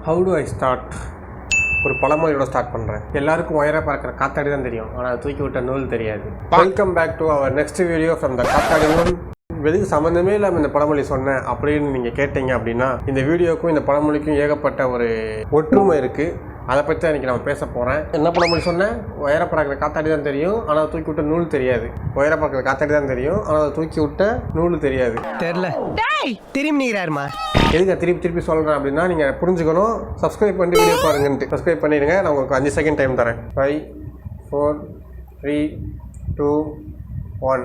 How do I start? ஒரு பழமொழியோட start பண்ணுறேன். எல்லாருக்கும் உயர பறக்கிற காத்தாடி தான் தெரியும், ஆனால் தூக்கி விட்ட நூல் தெரியாது. Welcome back to our next video from the காத்தாடி நூல். வெறும் சம்மந்தமே இல்லாமல் இந்த பழமொழி சொன்னேன் அப்படின்னு நீங்கள் கேட்டீங்க அப்படின்னா, இந்த வீடியோக்கும் இந்த பழமொழிக்கும் ஏகப்பட்ட ஒரு ஒற்றுமை இருக்குது. அதை பற்றி தான் இன்றைக்கி நம்ம பேச போகிறேன். என்ன பழமொழி சொன்னேன்? உயர பறக்கிற காத்தாடி தான் தெரியும், ஆனால் தூக்கி விட்ட நூல் தெரியாது. உயர பறக்கிற காத்தாடி தான் தெரியும், ஆனால் தூக்கி விட்ட நூல் தெரியாது. தெரியல திரும்பிக்கிறாருமா. எதுக்கு திருப்பி சொல்கிறேன் அப்படின்னா, நீங்கள் புரிஞ்சுக்கணும். சப்ஸ்கிரைப் பண்ணி வீடியோ பாருங்கன்ட்டு சப்ஸ்கிரைப் பண்ணிடுங்க. நான் உங்களுக்கு 5 செகண்ட் டைம் தரேன். 5 4 3 2 1.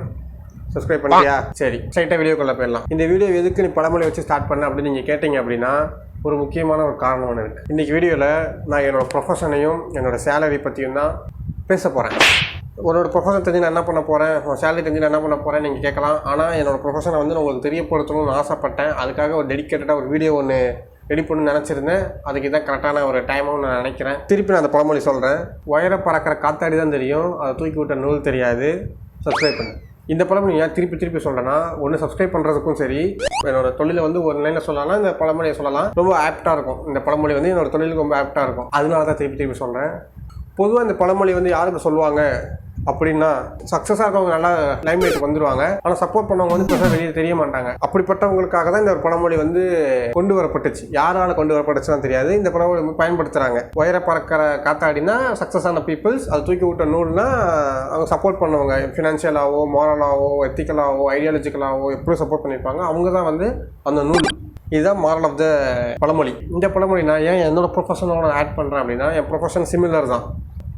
சப்ஸ்கிரைப் பண்ணியா? சரி, ஸ்ட்ரைட்டாக வீடியோக்குள்ளே போயிடலாம். இந்த வீடியோ எதுக்கு நீ பழமொழி வச்சு ஸ்டார்ட் பண்ண அப்படின்னு நீங்கள் கேட்டிங்க அப்படின்னா, ஒரு முக்கியமான ஒரு காரணம் ஒன்று இருக்குது. இன்றைக்கி வீடியோவில் நான் என்னோடய ப்ரொஃபஷனையும் என்னோடய சேலரி பற்றியும் தான் பேச போகிறேன். உன்னோட ப்ரொஃபஷன் தெரிஞ்சு நான் என்ன பண்ண போகிறேன், உன் சேலரி தெரிஞ்சு நான் என்ன பண்ண போகிறேன் நீங்கள் கேட்கலாம். ஆனால் என்னோடய ப்ரொஃபஷனை வந்து நான் உங்களுக்கு தெரியப்படுத்தணும்னு ஆசைப்பட்டேன். அதுக்காக ஒரு டெடிக்கேட்டடாக ஒரு வீடியோ ஒன்று ரெடி பண்ணணும்னு நினச்சிருந்தேன். அதுக்கு தான் கரெக்டான ஒரு டைமும் நான் நினைக்கிறேன். திருப்பி நான் அந்த பழமொழி சொல்கிறேன். உயர பறக்கிற காத்தாடி தான் தெரியும், அதை தூக்கி விட்ட நூல் தெரியாது. சப்ஸ்கிரைப் பண்ணு. இந்த பழமொழி ஏன் திருப்பி சொல்கிறேன்னா, ஒன்று சப்ஸ்கிரைப் பண்ணுறதுக்கும் சரி, என்னோட தொழிலை வந்து ஒரு லைனில் சொல்லலாம், இந்த பழமொழியை சொல்லலாம், ரொம்ப ஆப்டாக இருக்கும். இந்த பழமொழி வந்து என்னோட தொழிலுக்கு ரொம்ப ஆப்டாக இருக்கும். அதனால தான் திருப்பி சொல்கிறேன். பொதுவாக இந்த பழமொழி வந்து யாருக்கு சொல்லுவாங்க அப்படின்னா, சக்ஸஸாக இருக்கவங்க நல்லா லைம்லைட்டுக்கு வந்துடுவாங்க, ஆனால் சப்போர்ட் பண்ணவங்க வந்து பெருசாக வெளியே தெரிய மாட்டாங்க. அப்படிப்பட்டவங்களுக்காக தான் இந்த ஒரு பழமொழி வந்து கொண்டு வரப்பட்டுச்சு. யாரால் கொண்டு வரப்பட்டுச்சுன்னு தெரியாது. இந்த பழமொழி பயன்படுத்துகிறாங்க. உயர பறக்கிற காத்தாடினா சக்ஸஸான பீப்புள்ஸ், அது தூக்கி விட்ட நூல்னா அவங்க சப்போர்ட் பண்ணவங்க, ஃபினான்ஷியலாகவோ மோரலாகவோ எத்திக்கலாகவோ ஐடியாலஜிக்கலாகவோ எப்படி சப்போர்ட் பண்ணியிருப்பாங்க, அவங்க தான் வந்து அந்த நூல். இதுதான் மாரல் ஆஃப் த பழமொழி. இந்த பழமொழி நான் ஏன் என்னோடய ப்ரொஃபஷனோட ஆட் பண்ணுறேன் அப்படின்னா, என் ப்ரொஃபஷன் சிமிலர் தான்.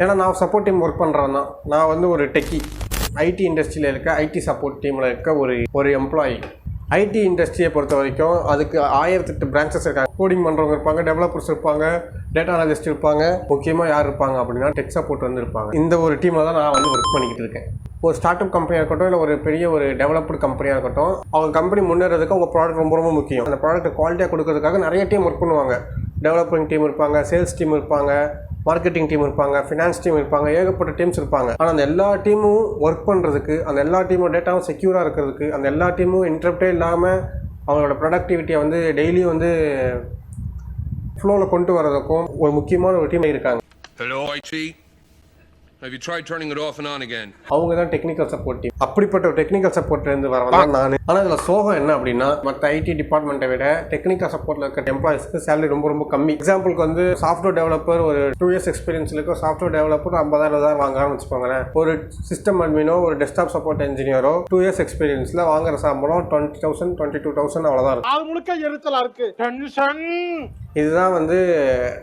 ஏன்னா நான் சப்போர்ட் டீம் ஒர்க் பண்ணுறேன் தான். நான் வந்து ஒரு டெக்கி, ஐடி இண்டஸ்ட்ரியில் இருக்க ஐடி சப்போர்ட் டீமில் இருக்க ஒரு எம்ப்ளாயி. ஐடி இண்டஸ்ட்ரியை பொறுத்த வரைக்கும் அதுக்கு 1008 பிரான்ச்சஸ் இருக்காங்க. கோடிங் பண்ணுறவங்க இருப்பாங்க, டெவலப்பர்ஸ் இருப்பாங்க, டேட்டா அனலிஸ்ட் இருப்பாங்க, முக்கியமாக யார் இருப்பாங்க அப்படின்னா டெக் சப்போர்ட் வந்து இருப்பாங்க. இந்த ஒரு டீமில் தான் நான் வந்து ஒர்க் பண்ணிக்கிட்டு இருக்கேன். ஒரு ஸ்டார்ட் அப் கம்பெனியாக இருக்கட்டும், இல்லை ஒரு பெரிய ஒரு டெவலப்டு கம்பெனியாக இருக்கட்டும், அவங்க கம்பெனி முன்னேறதுக்கு அவங்க ப்ராடக்ட் ரொம்ப முக்கியம். அந்த ப்ராடக்ட் குவாலிட்டியாக கொடுக்கறதுக்காக நிறைய டீம் ஒர்க் பண்ணுவாங்க. டெவலப்பிங் டீம் இருப்பாங்க, சேல்ஸ் டீம் இருப்பாங்க, மார்க்கெட்டிங் டீம் இருப்பாங்க, ஃபினான்ஸ் டீம் இருப்பாங்க, ஏகப்பட்ட டீம்ஸ் இருப்பாங்க. ஆனால் அந்த எல்லா டீமும் ஒர்க் பண்ணுறதுக்கு, அந்த எல்லா டீமும் டேட்டாவும் செக்யூராக இருக்கிறதுக்கு, அந்த எல்லா டீமும் இன்டரப்டே இல்லாமல் அவங்களோட ப்ரொடக்டிவிட்டியை வந்து டெய்லியும் வந்து ஃப்ளோவில் கொண்டு வரதுக்கும் ஒரு முக்கியமான ஒரு டீம் இருக்காங்க. Hello IT. Have you tried turning it off and on again? அவங்க தான் டெக்னிக்கல் சப்போர்ட் டீம். அப்படிப்பட்ட ஒரு டெக்னிக்கல் சப்போர்ட்லேருந்து வரலாம் நான். ஆனால் இதில் சோகம் என்ன அப்படின்னா, மற்ற ஐடி டிபார்ட்மெண்ட்டை விட டெக்னிக்கல் சப்போர்ட்டில் இருக்க எம்ப்ளாயிஸ்க்கு சேலரி ரொம்ப கம்மி. எக்ஸாம்பிளுக்கு வந்து சாஃப்ட்வேர் டெவலப்பர் ஒரு 2 years எக்ஸ்பீரியன்ஸ் இருக்க சாஃப்ட்வேர் டெவலப்பர் 50,000 வாங்குறான்னு வச்சுக்கோங்களேன். ஒரு சிஸ்டம் அட்மினோ, ஒரு டெஸ்க்டாப் சப்போர்ட் இன்ஜினியரோ 2 years எக்ஸ்பீரியன்ஸில் வாங்குற சம்பளம் 20,000 22,000 அவ்வளோதான் இருக்கும். அது முழுக்க எரிச்சலா இருக்கு. டென்ஷன். இதுதான் வந்து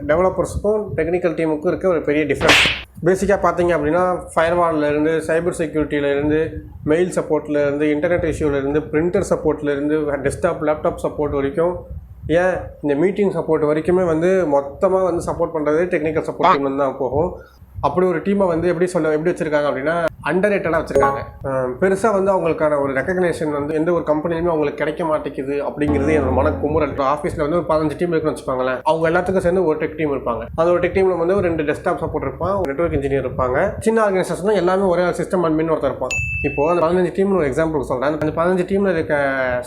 டெவலப்பர்ஸுக்கும் டெக்னிக்கல் டீமுக்கும் இருக்க ஒரு பெரிய டிஃப்ரென்ஸ். பேசிக்காக பார்த்தீங்க அப்படின்னா, ஃபயர்வால்லேருந்து, சைபர் செக்யூரிட்டியிலேருந்து, மெயில் சப்போர்ட்லேருந்து, இன்டர்நெட் இஷ்யூலேருந்து, பிரிண்டர் சப்போர்ட்லேருந்து, டெஸ்க்டாப் லேப்டாப் சப்போர்ட் வரைக்கும், ஏன் இந்த மீட்டிங் சப்போர்ட் வரைக்குமே வந்து மொத்தமாக வந்து சப்போர்ட் பண்ணுறது டெக்னிக்கல் சப்போர்ட் டீம் தான் போகும். அப்படி ஒரு டீமை வந்து எப்படி வச்சுருக்காங்க அப்படின்னா, அண்டர் ரேட்டடாக வச்சுருக்காங்க. பெருசாக வந்து அவங்களுக்கான ஒரு ரெக்கக்னேஷன் வந்து எந்த ஒரு கம்பெனிலுமே அவங்களுக்கு கிடைக்க மாட்டேங்குது அப்படிங்கிறது என்னோட மன குமுறல். ஆஃபீஸில் வந்து ஒரு 15 டீம் இருக்குன்னு வச்சுப்பாங்களேன். அவங்க எல்லாத்துக்கும் சேர்ந்து ஒரு டெக் டீம் இருப்பாங்க. அந்த ஒரு டெக் டீமில் வந்து ஒரு 2 டெஸ்க்டாப் சப்போர்ட் இருப்பான், ஒரு நெட்வொர்க் இன்ஜினியர் இருப்பாங்க. சின்ன ஆர்கனைசேஷன் தான், எல்லாமே ஒரே சிஸ்டம் அட்மின் ஒருத்தர் இருப்பான். இப்போது அந்த 15 டீம்னு ஒரு எக்ஸாம்பிளுக்கு சொல்கிறேன். அந்த 15 டீமில் இருக்க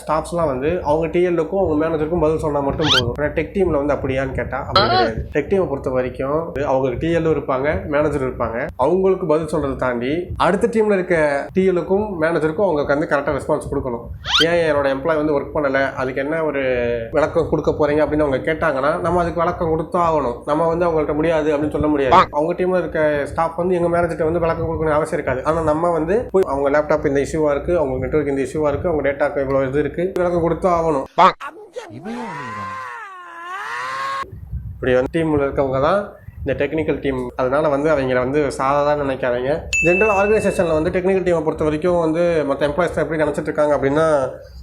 ஸ்டாஃப்ஸ்லாம் வந்து அவங்க டிஎல்லுக்கும் அவங்க மேனேஜருக்கும் பதில் சொன்னால் மட்டும் போதும். ஆனால் டெக் டீமில் வந்து அப்படியான்னு கேட்டால் அப்படி கிடையாது. டெக் டீமை பொறுத்த வரைக்கும் அவங்களுக்கு டிஎல்லும் இருப்பாங்க, மேனேஜர் இருப்பாங்க. அவங்களுக்கு பதில் சொல்கிறத தாண்டி அடுத்த டீமில் இருக்க டிஎலுக்கும் மேனேஜருக்கும் அவங்களுக்கு வந்து கரெக்டாக ரெஸ்பான்ஸ் கொடுக்கணும். ஏன் என்னோட எம்ப்ளாய் வந்து ஒர்க் பண்ணலை, அதுக்கு என்ன ஒரு விளக்கம் கொடுக்க போகிறீங்க அப்படின்னு அவங்க கேட்டாங்கன்னா, நம்ம அதுக்கு விளக்கம் கொடுத்தா ஆகணும். நம்ம வந்து அவங்கள்ட்ட முடியாது அப்படின்னு சொல்ல முடியாது. அவங்க டீமில் இருக்க ஸ்டாஃப் வந்து எங்கள் மேனேஜர்கிட்ட வந்து விளக்கம் கொடுக்கணும் அவசியம் இருக்காது. ஆனால் நம்ம வந்து அவங்க லேப்டாப் இந்த இஷ்யூவாக இருக்குது, அவங்க நெட்வொர்க் இந்த இஷ்யூவாக இருக்குது, அவங்க டேட்டாக்கு இவ்வளோ இது இருக்குது, விளக்கம் கொடுத்தா ஆகணும். இப்படி வந்து டீமில் இருக்கவங்க தான் இந்த டெக்னிக்கல் டீம். அதனால் வந்து அவங்கள வந்து சாதாரண நினைக்காதீங்க. ஜென்ரல் ஆர்கனைசேஷனில் வந்து டெக்னிக்கல் டீமை பொறுத்த வரைக்கும் வந்து மற்ற எம்ப்ளாயிஸ் எப்படி நினச்சிட்டு இருக்காங்க அப்படின்னா,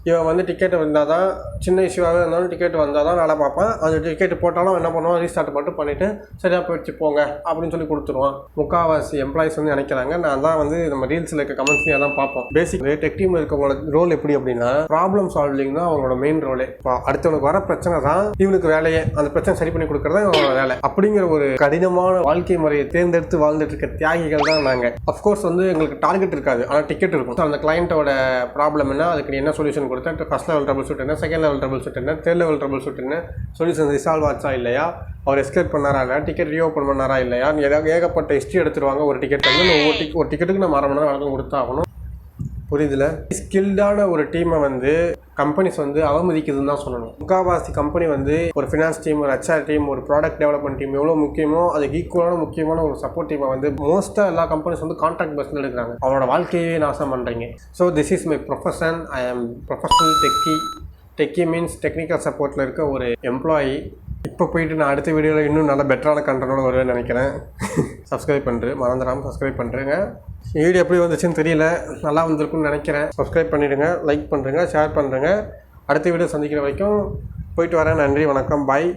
இவன் வந்து டிக்கெட் வந்தால் தான், சின்ன இஷ்யூவாக இருந்தாலும் டிக்கெட் வந்தால் தான் வேலை பார்ப்பான். அந்த டிக்கெட் போட்டாலும் என்ன பண்ணுவான், ரீஸ்டார்ட் மட்டும் பண்ணிவிட்டு சரியாக போயிடுச்சு போங்க அப்படின்னு சொல்லி கொடுத்துருவான். முக்கால்வாசி எம்ப்ளாயிஸ் வந்து நினைக்கிறாங்க. நான் தான் வந்து நம்ம ரீல்ஸில் இருக்க கமெண்ட்ஸ்லேயே தான் பார்ப்போம். பேசிக் டெக் டீமில் இருக்கவங்களோட ரோல் எப்படி அப்படின்னா, ப்ராப்ளம் சால்விங் தான் அவங்களோட மெயின் ரோலே. இப்போ அடுத்தவனுக்கு வர பிரச்சனை தான் இவனுக்கு வேலையே, அந்த பிரச்சனை சரி பண்ணி கொடுக்குறது தான் இவங்களோட வேலை. அப்படிங்கிற ஒரு கடினமான வாழ்க்கை முறையை தேர்ந்தெடுத்து வாழ்ந்துட்டு இருக்க தியாகிகள் தான் நாங்கள். அஃப்கோர்ஸ் வந்து எங்களுக்கு டார்கெட் இருக்காது, ஆனால் டிக்கெட் இருக்கும். அந்த கிளையண்ட்டோட ப்ராப்ளம் என்ன, அதுக்கு நீ என்ன சொல்யூஷன் கொடுத்தா, ஃபர்ஸ்ட் லெவல் ட்ரபிள் ஷூட் என்ன, செகண்ட் லெவல் ட்ரபிள் ஷூட் என்ன, தேர்ட் லெவல் ட்ரபிள் ஷூட் என்ன, சொல்யூஷன் ரிசால்வ் ஆச்சா இல்லையா, அவர் எஸ்கேப் பண்ணாரா இல்லையா, டிக்கெட் ரீஓப்பன் பண்ணாரா இல்லையா, ஏகப்பட்ட ஹிஸ்ட்ரி எடுத்துருவாங்க ஒரு டிக்கெட் வந்து. ஒரு டிக்கெட்டுக்கு நம்ம 1/2 மணி நேரம் வழக்கம் கொடுத்தாகணும். புரியுதுல? ஸ்கில்டான ஒரு டீமை வந்து கம்பெனிஸ் வந்து அவமதிக்குதுன்னு தான் சொல்லணும். முக்கால்வாசி கம்பெனி வந்து ஒரு ஃபினான்ஸ் டீம், ஒரு HR டீம், ஒரு ப்ராடக்ட் டெவலப்மெண்ட் டீம் எவ்வளோ முக்கியமோ அதுக்கு ஈக்குவலான முக்கியமான ஒரு சப்போர்ட் டீமை வந்து மோஸ்ட்டாக எல்லா கம்பெனிஸ் வந்து கான்ட்ராக்ட் பேஸ்ல எடுக்கிறாங்க. அவனோட வாழ்க்கையே நாசம் பண்ணுறீங்க. So this is my profession. I am professional techie means technical சப்போர்ட்டில் இருக்க ஒரு எம்ப்ளாயி. இப்போ போயிட்டு நான் அடுத்த வீடியோவில் இன்னும் நல்ல பெட்டரான கண்டனோட வருவேன்னு நினைக்கிறேன். சப்ஸ்கிரைப் பண்ணுறேன், மறந்துடாமல் சப்ஸ்கிரைப் பண்ணுறேங்க. வீடியோ எப்படி வந்துச்சுன்னு தெரியல, நல்லா வந்திருக்குன்னு நினைக்கிறேன். சப்ஸ்கிரைப் பண்ணிவிடுங்க, லைக் பண்ணுறேங்க, ஷேர் பண்ணுறேங்க. அடுத்த வீடியோ சந்திக்கிற வரைக்கும் போயிட்டு வரேன். நன்றி, வணக்கம், பாய்.